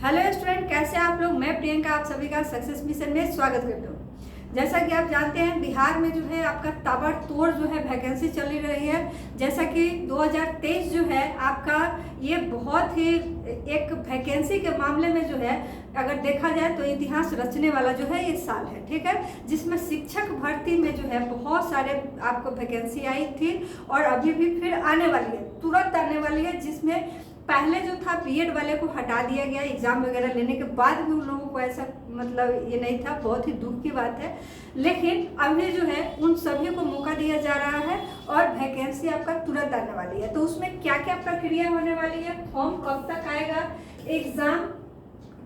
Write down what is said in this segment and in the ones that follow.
Hello student, कैसे आप लोग। मैं प्रियंका आप सभी का सक्सेस मिशन में स्वागत करती हूँ। जैसा कि आप जानते हैं, बिहार में जो है आपका ताबड़तोड़ जो है वैकेंसी चली रही है। जैसा कि 2023 जो है आपका ये बहुत ही एक वैकेंसी के मामले में जो है अगर देखा जाए तो इतिहास रचने वाला जो है ये साल है, ठीक है। जिसमें शिक्षक भर्ती में जो है बहुत सारे आपको वैकेंसी आई थी और अभी भी फिर आने वाली है, तुरंत आने वाली है। जिसमें पहले जो था बीएड वाले को हटा दिया गया, एग्जाम वगैरह लेने के बाद भी उन लोगों को ऐसा मतलब ये नहीं था, बहुत ही दुख की बात है। लेकिन अभी जो है उन सभी को मौका दिया जा रहा है और वैकेंसी आपका तुरंत आने वाली है। तो उसमें क्या क्या प्रक्रिया होने वाली है, फॉर्म कब तक आएगा, एग्जाम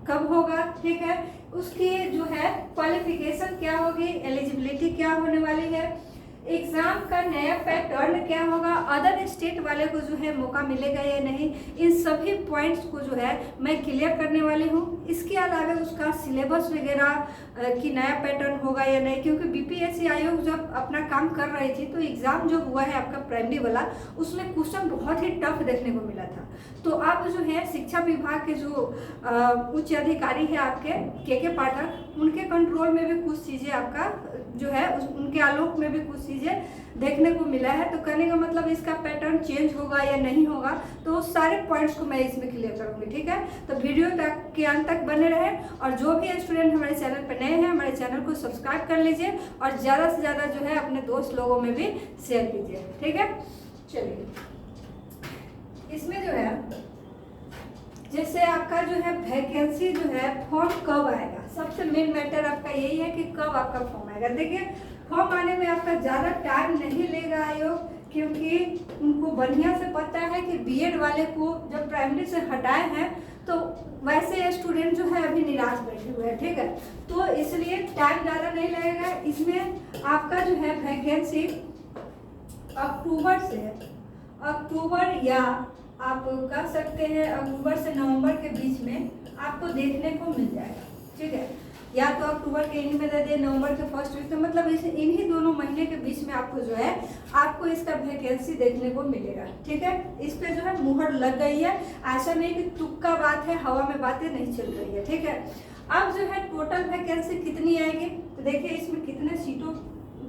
कब होगा, ठीक है, उसकी जो है क्वालिफिकेशन क्या होगी, एलिजिबिलिटी क्या होने वाली है, एग्जाम का नया पैटर्न क्या होगा, अदर स्टेट वाले को जो है मौका मिलेगा या नहीं, इन सभी पॉइंट्स को जो है मैं क्लियर करने वाली हूँ। इसके अलावा उसका सिलेबस वगैरह की नया पैटर्न होगा या नहीं, क्योंकि बीपीएससी आयोग जब अपना काम कर रही थी तो एग्जाम जो हुआ है आपका प्राइमरी वाला, उसमें क्वेश्चन बहुत ही टफ देखने को मिला था। तो अब जो है शिक्षा विभाग के जो उच्च अधिकारी है आपके के पाठक, उनके कंट्रोल में भी कुछ चीज़ें आपका जो है उनके आलोक में भी कुछ चीज़ें देखने को मिला है। तो कहने का मतलब इसका पैटर्न चेंज होगा या नहीं होगा, तो सारे पॉइंट्स को मैं इसमें क्लियर करूंगी, ठीक है। तो वीडियो तक के अंत तक बने रहे और जो भी स्टूडेंट हमारे चैनल पर नए हैं हमारे चैनल को सब्सक्राइब कर लीजिए और ज़्यादा से ज़्यादा जो है अपने दोस्त लोगों में भी शेयर कीजिए, ठीक है। चलिए, इसमें जो है जैसे आपका जो है वैकेंसी जो है फॉर्म कब आएगा, सबसे मेन मैटर आपका यही है कि कब आपका फॉर्म आएगा। देखिए, फॉर्म आने में आपका ज़्यादा टाइम नहीं लेगा आयोग, क्योंकि उनको बढ़िया से पता है कि बीएड वाले को जब प्राइमरी से हटाए हैं तो वैसे स्टूडेंट जो है अभी निराश बैठे हुए हैं, ठीक है। तो इसलिए टाइम ज़्यादा नहीं लगेगा। इसमें आपका जो है वैकेंसी अक्टूबर से, अक्टूबर या आप कह सकते हैं अक्टूबर से नवंबर के बीच में आपको देखने को मिल जाएगा, ठीक है। या तो अक्टूबर के एंड में दे दे, नवंबर के फर्स्ट वीक में, मतलब इस इन्हीं दोनों महीने के बीच में आपको जो है आपको इसका वैकेंसी देखने को मिलेगा, ठीक है। इस पे जो है मुहर लग गई है, ऐसा नहीं कि तुक्का बात है, हवा में बातें नहीं चल रही है, ठीक है। अब जो है टोटल वैकेंसी कितनी आएगी, तो देखिए इसमें कितने सीटों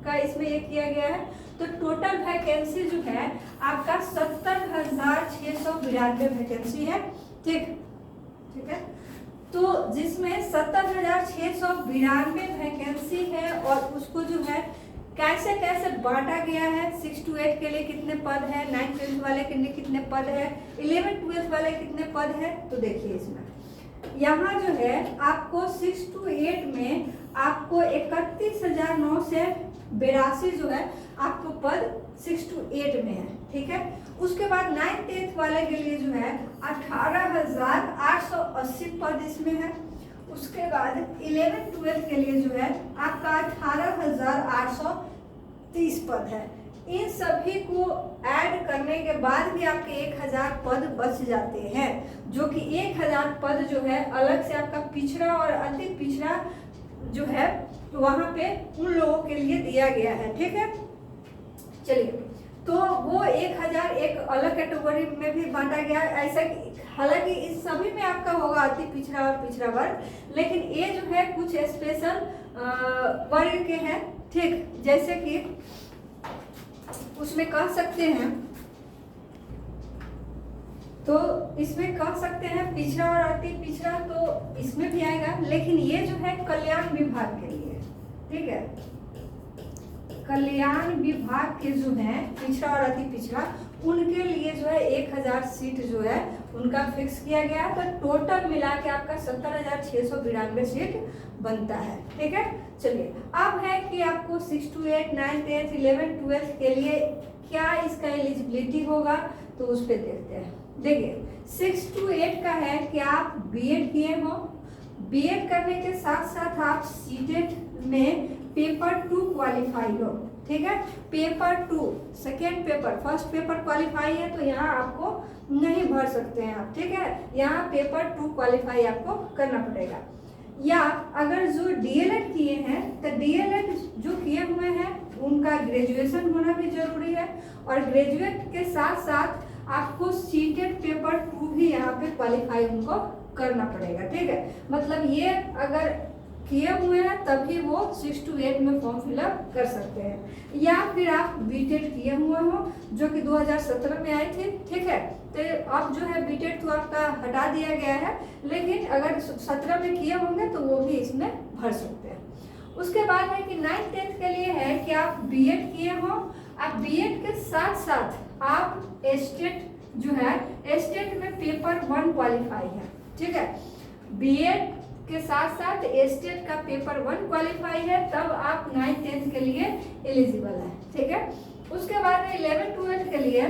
का इसमें ये किया गया है। तो टोटल वैकेंसी जो है आपका 70,692 वैकेंसी है, ठीक है। तो जिसमें 70,692 वैकेंसी है और उसको जो है कैसे कैसे बांटा गया है, 6 to 8 के लिए कितने पद है, 9th 10th वाले के लिए कितने पद है, 11th 12th वाले कितने पद है। तो देखिए इसमें यहाँ जो है आपको 6 to 8 में आपको 31,982 जो है आपको पद 6 to 8 में है, ठीक है। उसके बाद 9th 10th वाले के लिए जो है 18,880 पद इसमें है। उसके बाद 11th 12th के लिए जो है आपका 18,830 पद है। इन सभी को ऐड करने के बाद भी आपके 1,000 पद बच जाते हैं, जो कि 1,000 पद जो है अलग से आपका पिछड़ा और अति पिछड़ा जो है वहाँ पे उन लोगों के लिए दिया गया है, ठीक है। चलिए, तो वो 1,000 एक अलग कैटेगरी में भी बांटा गया है। ऐसा हालांकि इस सभी में आपका होगा अति पिछड़ा और पिछड़ा वर्ग, लेकिन ये जो है कुछ स्पेशल वर्ग के हैं, ठीक। जैसे कि उसमें कह सकते हैं, तो इसमें कह सकते हैं पिछड़ा और अति पिछड़ा, तो इसमें भी आएगा। लेकिन ये जो है कल्याण विभाग के लिए, ठीक है, कल्याण विभाग के जो है पिछड़ा और अति पिछड़ा, उनके लिए जो है 1,000 सीट जो है उनका फिक्स किया गया है। तो टोटल मिला के आपका 70,692 सीट बनता है, ठीक है। चलिए, अब है कि आपको 6 to 8, 9th 10th 11th 12th के लिए क्या इसका एलिजिबिलिटी होगा, तो उस पर देखते हैं। देखिए, 6 to 8 का है कि आप बीएड किए हो, बीएड करने के साथ साथ आप सीटेट में पेपर 2 क्वालिफाई हो, ठीक है। Paper 2 second paper, first paper qualify है तो यहाँ आपको नहीं भर सकते हैं आप, ठीक है। यहाँ पेपर 2 क्वालिफाई आपको करना पड़ेगा। या अगर जो डीएलएड किए हैं तो डीएलएड जो किए हुए हैं उनका ग्रेजुएशन होना भी जरूरी है, और ग्रेजुएट के साथ साथ आपको सीटेट पेपर 2 भी यहाँ पे क्वालिफाई उनको करना पड़ेगा। ठीक है, मतलब ये अगर किए हुए हैं तभी वो 6 to 8 में फॉर्म फिलअप कर सकते हैं, या फिर आप बीटेड किए हुए हो जो कि 2017 में आई थी। ठीक है, तो अब जो है बीटेड तो आपका हटा दिया गया है, लेकिन अगर 17 में किए होंगे तो वो भी इसमें भर सकते हैं। उसके बाद है कि 9th 10th के लिए है कि आप बीएड किए हो, आप बीएड के साथ साथ आप स्टेट जो है स्टेट में पेपर 1 क्वालिफाई है। ठीक है, बीएड के साथ साथ स्टेट का पेपर 1 क्वालिफाई है, तब आप 9th 10th के लिए एलिजिबल है। ठीक है, उसके बाद में 11th 12th के लिए,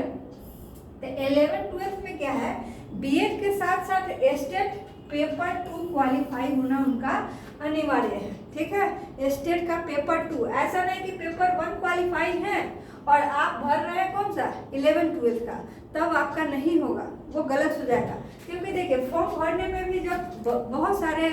तो 11th 12th में क्या है, बीएड के साथ साथ स्टेट पेपर 2 क्वालिफाई होना उनका अनिवार्य है। ठीक है, स्टेट का पेपर 2, ऐसा नहीं कि पेपर 1 क्वालिफाई है और आप भर रहे हैं कौन सा 11th 12th का, तब आपका नहीं होगा, वो गलत हो जाएगा। क्योंकि देखिए फॉर्म भरने में भी जब बहुत सारे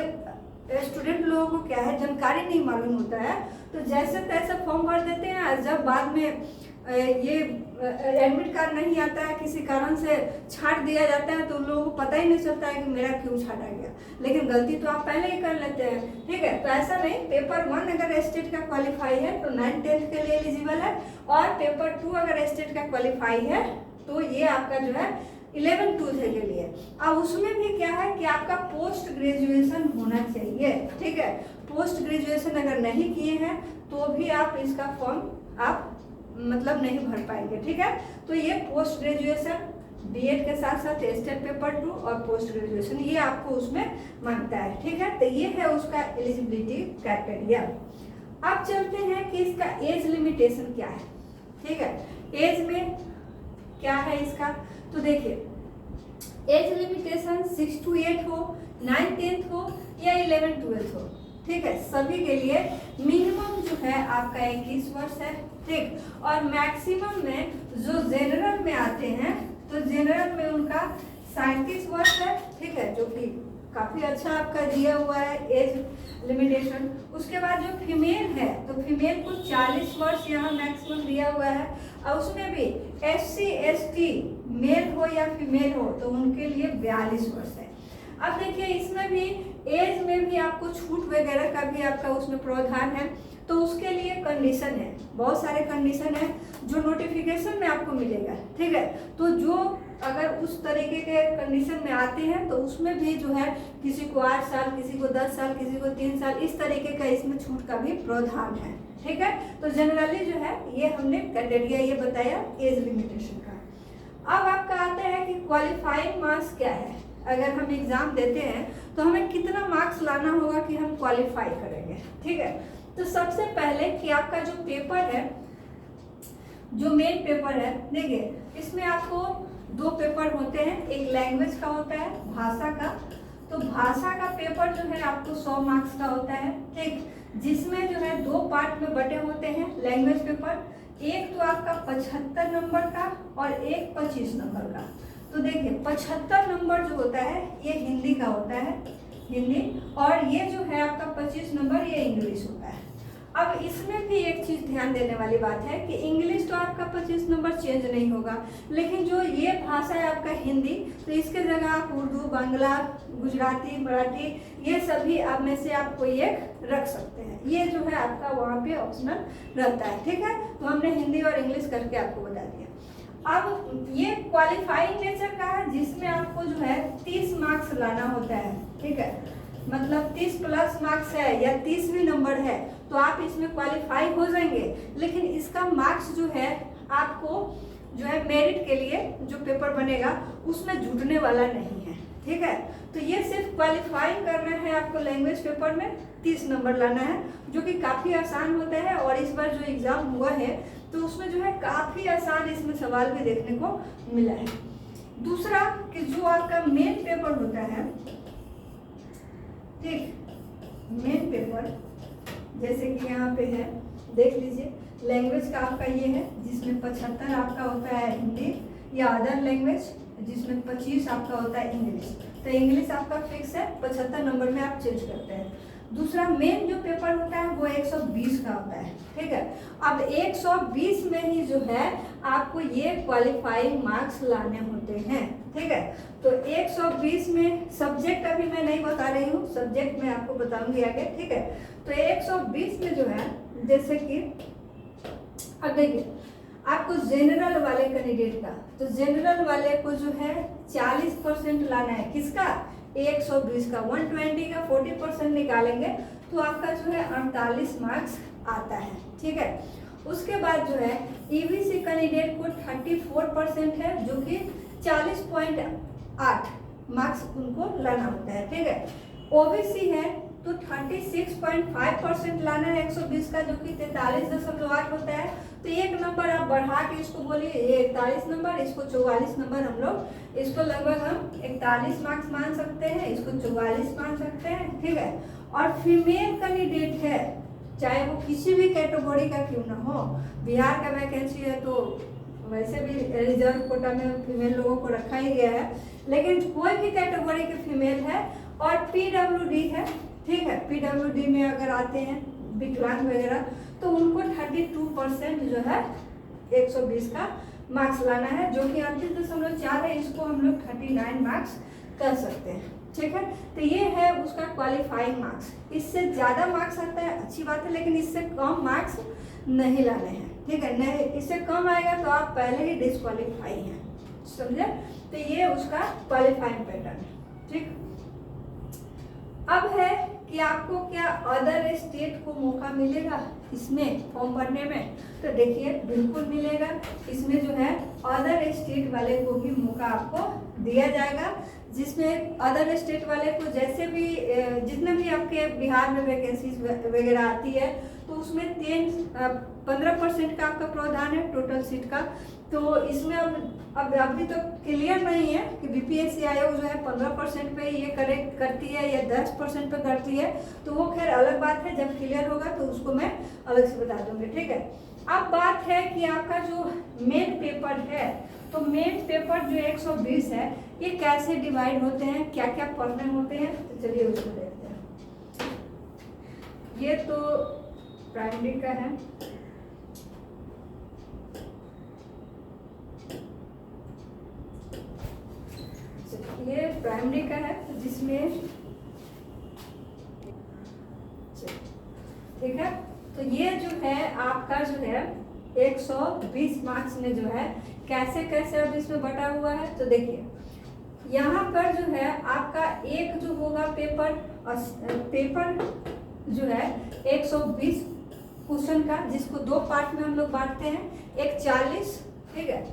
स्टूडेंट लोगों को क्या है जानकारी नहीं मालूम होता है, तो जैसे तैसे फॉर्म भर देते हैं, जब बाद में ये एडमिट कार्ड नहीं आता है, किसी कारण से छांट दिया जाता है, तो उन लोगों को पता ही नहीं चलता है कि मेरा क्यों छांटा गया, लेकिन गलती तो आप पहले ही कर लेते हैं। ठीक है, तो ऐसा नहीं, पेपर 1 अगर स्टेट का क्वालिफाई है तो 9th 10th के लिए एलिजिबल है, और पेपर 2 अगर स्टेट का क्वालिफाई है तो ये आपका जो है 11th 12th के लिए। अब उसमें भी क्या है कि आपका पोस्ट ग्रेजुएशन होना चाहिए। ठीक है, पोस्ट ग्रेजुएशन अगर नहीं किए हैं तो भी आप इसका फॉर्म आप मतलब नहीं भर पाएंगे। ठीक है, तो ये पोस्ट ग्रेजुएशन बीएड के साथ साथ स्टेट पेपर 2 और पोस्ट ग्रेजुएशन ये आपको उसमें मांगता है। ठीक है, तो ये है उसका एलिजिबिलिटी क्राइटेरिया। अब चलते हैं कि इसका एज लिमिटेशन क्या है। ठीक है, एज में क्या है इसका, तो देखिए एज लिमिटेशन 6 to 8 हो, 9th 10th हो या 11th 12th हो। ठीक है, सभी के लिए मिनिमम जो है आपका 21 वर्ष है। ठीक, और मैक्सिमम में जो जनरल में आते हैं तो जनरल में उनका 37 वर्ष है। ठीक है, जो कि काफ़ी अच्छा आपका दिया हुआ है एज लिमिटेशन। उसके बाद जो फीमेल है तो फीमेल को 40 वर्ष यहाँ मैक्सिमम दिया हुआ है, और उसमें भी SC ST मेल हो या फीमेल हो तो उनके लिए 42 वर्ष है। अब देखिए इसमें भी एज में भी आपको छूट वगैरह का भी आपका उसमें प्रावधान है, तो उसके लिए कंडीशन है, बहुत सारे कंडीशन है जो नोटिफिकेशन में आपको मिलेगा। ठीक है, तो जो अगर उस तरीके के कंडीशन में आते हैं तो उसमें भी जो है किसी को 8 साल, किसी को 10 साल, किसी को 3 साल, इस तरीके का इसमें छूट का भी प्रावधान है। ठीक है, तो जनरली जो है ये हमने क्राइटेरिया ये बताया एज लिमिटेशन का। अब आपका आता है कि क्वालिफाइंग मार्क्स क्या है। अगर हम एग्जाम देते हैं तो हमें कितना मार्क्स लाना होगा कि हम क्वालिफाई करेंगे। ठीक है, तो सबसे पहले कि आपका जो पेपर है, जो मेन पेपर है, देखिए इसमें आपको 2 पेपर होते हैं, एक लैंग्वेज का होता है, भाषा का। तो भाषा का पेपर जो है आपको 100 मार्क्स का होता है। ठीक, जिसमें जो है 2 पार्ट में बटे होते हैं लैंग्वेज पेपर, एक तो आपका 75 नंबर का और एक 25 नंबर का। तो देखिए 75 नंबर जो होता है ये हिंदी का होता है, हिंदी, और ये जो है आपका 25 नंबर ये इंग्लिश होता है। अब इसमें भी एक चीज़ ध्यान देने वाली बात है कि इंग्लिश तो आपका 25 नंबर चेंज नहीं होगा, लेकिन जो ये भाषा है आपका हिंदी, तो इसके जगह आप उर्दू, बांग्ला, गुजराती, मराठी, ये सभी आप में से आप कोई एक रख सकते हैं। ये जो है आपका वहाँ पे ऑप्शनल रहता है। ठीक है, तो हमने हिंदी और इंग्लिश करके आपको बता दिया। अब ये क्वालिफाइंग नेचर का है, जिसमें आपको जो है 30 मार्क्स लाना होता है। ठीक है, मतलब 30 प्लस मार्क्स है या 30वीं नंबर है तो आप इसमें क्वालिफाई हो जाएंगे, लेकिन इसका मार्क्स जो है आपको जो है मेरिट के लिए जो पेपर बनेगा उसमें जुटने वाला नहीं है। ठीक है, तो ये सिर्फ क्वालिफाइंग करना है आपको। लैंग्वेज पेपर में 30 नंबर लाना है, जो कि काफ़ी आसान होता है, और इस बार जो एग्ज़ाम हुआ है तो उसमें जो है काफ़ी आसान इसमें सवाल भी देखने को मिला है। दूसरा कि जो आपका मेन पेपर होता है, ठीक, मेन पेपर जैसे कि यहाँ पे है, देख लीजिए लैंग्वेज का आपका ये है, जिसमें 75 आपका होता है हिंदी या अदर लैंग्वेज, जिसमें 25 आपका होता है इंग्लिश। तो इंग्लिश आपका फिक्स है, 75 नंबर में आप चेंज करते हैं। दूसरा मेन जो पेपर होता है वो 120 का होता है, ठीक है। अब 120 में ही जो है आपको ये क्वालिफाइंग मार्क्स लाने होते हैं, ठीक है। तो 120 में सब्जेक्ट अभी मैं नहीं बता रही हूँ, सब्जेक्ट मैं आपको बताऊंगी आगे, ठीक है। तो 120 में जो है जैसे कि अब देखिए आपको जनरल वाले कैंडिडेट का, तो जनरल वाले को जो है 40% लाना है, किसका? 120 का। 120 का 40% निकालेंगे तो आपका जो है 48 मार्क्स आता है, ठीक है। उसके बाद जो है ईबीसी कैंडिडेट को 34% है, जो कि 40.8 मार्क्स उनको लाना होता है, ठीक है। ओबीसी है तो 36.5% लाना है 120 का, जो कि 43.8 होता है। तो एक नंबर आप बढ़ा के इसको बोलिए, ये 41 नंबर, इसको 44 नंबर, हम लोग इसको लगभग हम 41 मार्क्स मान सकते हैं, इसको 44 मान सकते हैं, ठीक है। और फीमेल कैंडिडेट है, चाहे वो किसी भी कैटेगरी का क्यों ना हो, बिहार का वैकेंसी है तो वैसे भी रिजर्व कोटा में फीमेल लोगों को रखा ही गया है, लेकिन कोई भी कैटेगरी के फीमेल है और पीडब्ल्यूडी है, ठीक है। पीडब्ल्यूडी में अगर आते हैं विकलांग वगैरह तो उनको 32% जो है 120 का मार्क्स लाना है, जो कि 38.4 है, इसको हम लोग 39 मार्क्स कर सकते हैं, ठीक है। तो ये है उसका क्वालिफाइंग मार्क्स। इससे ज़्यादा मार्क्स आता है अच्छी बात है, लेकिन इससे कम मार्क्स नहीं लाने हैं, ठीक है। नहीं, इससे कम आएगा तो आप पहले ही डिस्क्वालीफाई हैं, समझे। तो ये उसका क्वालिफाइंग पैटर्न है, ठीक। अब है कि आपको क्या अदर स्टेट को मौका मिलेगा इसमें फॉर्म भरने में? तो देखिए बिल्कुल मिलेगा। इसमें जो है अदर स्टेट वाले को भी मौका आपको दिया जाएगा, जिसमें अदर स्टेट वाले को जैसे भी जितने भी आपके बिहार में वैकेंसीज वगैरह आती है तो उसमें 15% का आपका प्रावधान है टोटल सीट का। तो इसमें अब अभी तो क्लियर नहीं है कि बीपीएससी आयोग जो है 15% पे ये करती है या 10% पे करती है, तो वो खैर अलग बात है, जब क्लियर होगा तो उसको मैं अलग से बता दूंगी, ठीक है। अब बात है कि आपका जो मेन पेपर है, तो मेन पेपर जो 120 है ये कैसे डिवाइड होते हैं, क्या क्या पढ़ने होते हैं, तो चलिए उसको देखते हैं। ये तो प्राइमरी का है, ये प्राइमरी का है जिसमें, ठीक है। तो ये जो है आपका जो है 120 मार्क्स में जो है कैसे कैसे अब इसमें बटा हुआ है, तो देखिए यहाँ पर जो है आपका एक जो होगा पेपर जो है 120 क्वेश्चन का, जिसको दो पार्ट में हम लोग बांटते हैं, एक 40, ठीक है,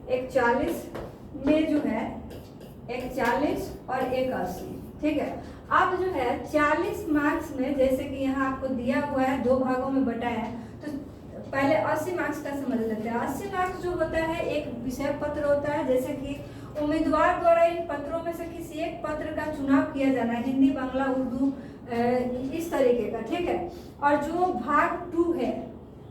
एक 40 में जो है एक 40 और एक 80, ठीक है। अब जो है 40 मार्क्स में जैसे कि यहाँ आपको दिया हुआ है, दो भागों में बटा है, तो पहले 80 मार्क्स का समझ लेते हैं। 80 मार्क्स जो होता है एक विषय पत्र होता है, जैसे कि उम्मीदवार द्वारा इन पत्रों में से किसी एक पत्र का चुनाव किया जाना है, हिंदी, बांग्ला, उर्दू, इस तरीके का, ठीक है। और जो भाग 2 है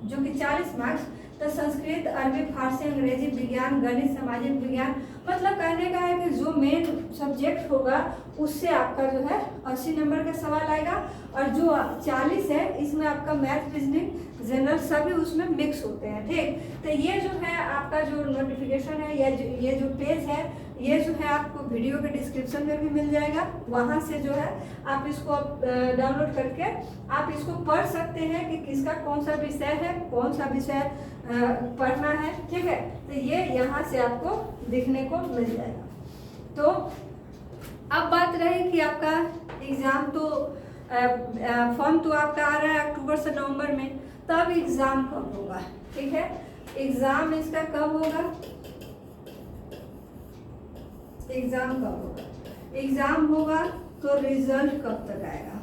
जो कि 40 मार्क्स, तो संस्कृत, अरबी, फारसी, अंग्रेजी, विज्ञान, गणित, सामाजिक विज्ञान, मतलब कहने का है कि जो मेन सब्जेक्ट होगा उससे आपका जो है 80 नंबर का सवाल आएगा। और जो 40 है इसमें आपका मैथ, रीजनिंग, जनरल सभी उसमें मिक्स होते हैं, ठीक। तो ये जो है आपका जो नोटिफिकेशन है या ये जो पेज है, ये जो है आपको वीडियो के डिस्क्रिप्शन में भी मिल जाएगा, वहाँ से जो है आप इसको डाउनलोड करके आप इसको पढ़ सकते हैं कि किसका कौन सा विषय है, कौन सा विषय पढ़ना है, ठीक है। तो ये यहाँ से आपको देखने को मिल जाएगा। तो अब बात रही कि आपका एग्ज़ाम तो फॉर्म तो आपका आ रहा है अक्टूबर से नवंबर में, तब एग्ज़ाम कब होगा, ठीक है। एग्ज़ाम इसका कब होगा, एग्ज़ाम कब होगा, एग्ज़ाम होगा तो रिजल्ट कब तक आएगा,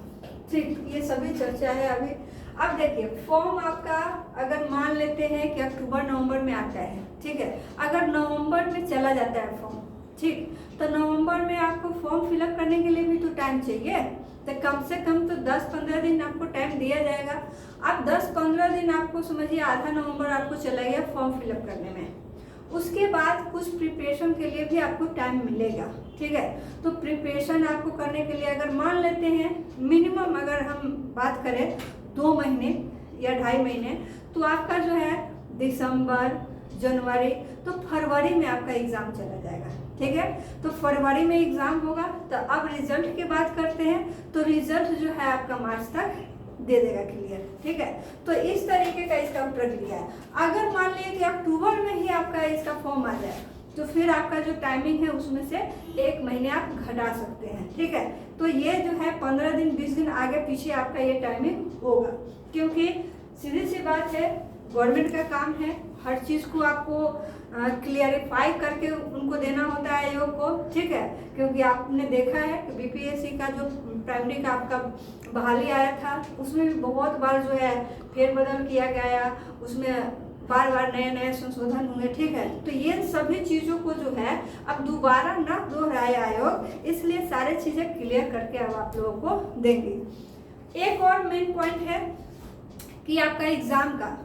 ठीक। ये सभी चर्चा है अभी। अब देखिए फॉर्म आपका अगर मान लेते हैं कि अक्टूबर नवंबर में आता है, ठीक है, अगर नवंबर में चला जाता है फॉर्म, ठीक, तो नवंबर में आपको फॉर्म फिलअप करने के लिए भी तो टाइम चाहिए, तो कम से कम तो 10-15 दिन आपको टाइम दिया जाएगा। अब 10-15 दिन आपको समझिए, आधा नवंबर आपको चला गया फॉर्म फिलअप करने में, उसके बाद कुछ प्रिपरेशन के लिए भी आपको टाइम मिलेगा, ठीक है। तो प्रिपरेशन आपको करने के लिए अगर मान लेते हैं मिनिमम अगर हम बात करें 2 महीने या 2.5 महीने, तो आपका जो है दिसंबर, जनवरी, तो फरवरी में आपका एग्ज़ाम चला जाएगा, ठीक है। तो फरवरी में एग्ज़ाम होगा। तो अब रिजल्ट की बात करते हैं, तो रिजल्ट जो है आपका मार्च तक दे देगा क्लियर, ठीक है। तो इस तरीके का इसका प्रक्रिया है। अगर मान लीजिए कि अक्टूबर में ही आपका इसका फॉर्म आ जाए, तो फिर आपका जो टाइमिंग है उसमें से 1 महीने आप घटा सकते हैं, ठीक है। तो ये जो है 15 दिन 20 दिन आगे पीछे आपका ये टाइमिंग होगा, क्योंकि सीधी सी बात है, गवर्नमेंट का काम है, हर चीज़ को आपको क्लियरिफाई करके उनको देना होता है आयोग को, ठीक है। क्योंकि आपने देखा है कि बीपीएससी का जो प्राइमरी का आपका बहाली आया था, उसमें भी बहुत बार जो है फेरबदल किया गया, उसमें बार बार नए नए संशोधन हुए, ठीक है। तो ये सभी चीज़ों को जो है अब दोबारा ना दोहराए आयोग, इसलिए सारे चीज़ें क्लियर करके अब आप लोगों को देंगे। एक और मेन पॉइंट है कि आपका एग्ज़ाम का,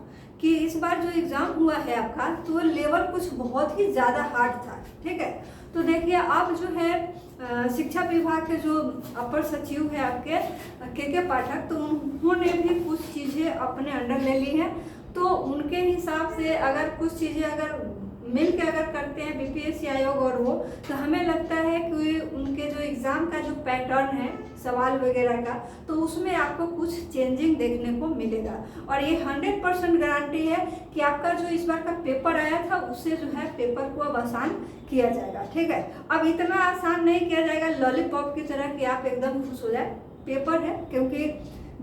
कि इस बार जो एग्ज़ाम हुआ है आपका, तो लेवल कुछ बहुत ही ज़्यादा हार्ड था, ठीक है। तो देखिए अब जो है शिक्षा विभाग के जो अपर सचिव है आपके के पाठक, तो उन्होंने भी कुछ चीज़ें अपने अंडर ले ली हैं। तो उनके हिसाब से अगर कुछ चीज़ें अगर मिल के अगर करते हैं बीपीएससी आयोग और वो, तो हमें लगता है कि उनके जो एग्ज़ाम का जो पैटर्न है सवाल वगैरह का, तो उसमें आपको कुछ चेंजिंग देखने को मिलेगा। और ये 100% गारंटी है कि आपका जो इस बार का पेपर आया था, उससे जो है पेपर को अब आसान किया जाएगा, ठीक है। अब इतना आसान नहीं किया जाएगा लॉलीपॉप की तरह कि आप एकदम खुश हो जाए। पेपर है, क्योंकि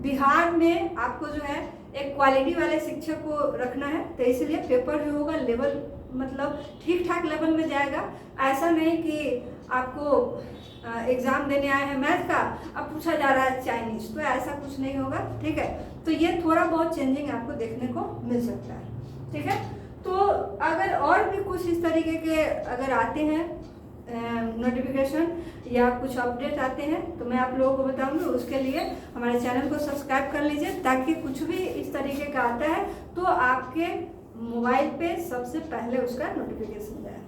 बिहार में आपको जो है एक क्वालिटी वाले शिक्षक को रखना है, तो इसलिए पेपर जो होगा लेवल मतलब ठीक ठाक लेवल में जाएगा। ऐसा नहीं कि आपको एग्ज़ाम देने आए हैं मैथ का, अब पूछा जा रहा है चाइनीज़, तो ऐसा कुछ नहीं होगा, ठीक है। तो ये थोड़ा बहुत चेंजिंग आपको देखने को मिल सकता है, ठीक है। तो अगर और भी कुछ इस तरीके के अगर आते हैं नोटिफिकेशन या कुछ अपडेट आते हैं, तो मैं आप लोगों को बताऊंगी। उसके लिए हमारे चैनल को सब्सक्राइब कर लीजिए, ताकि कुछ भी इस तरीके का आता है तो आपके मोबाइल पे सबसे पहले उसका नोटिफिकेशन जाए।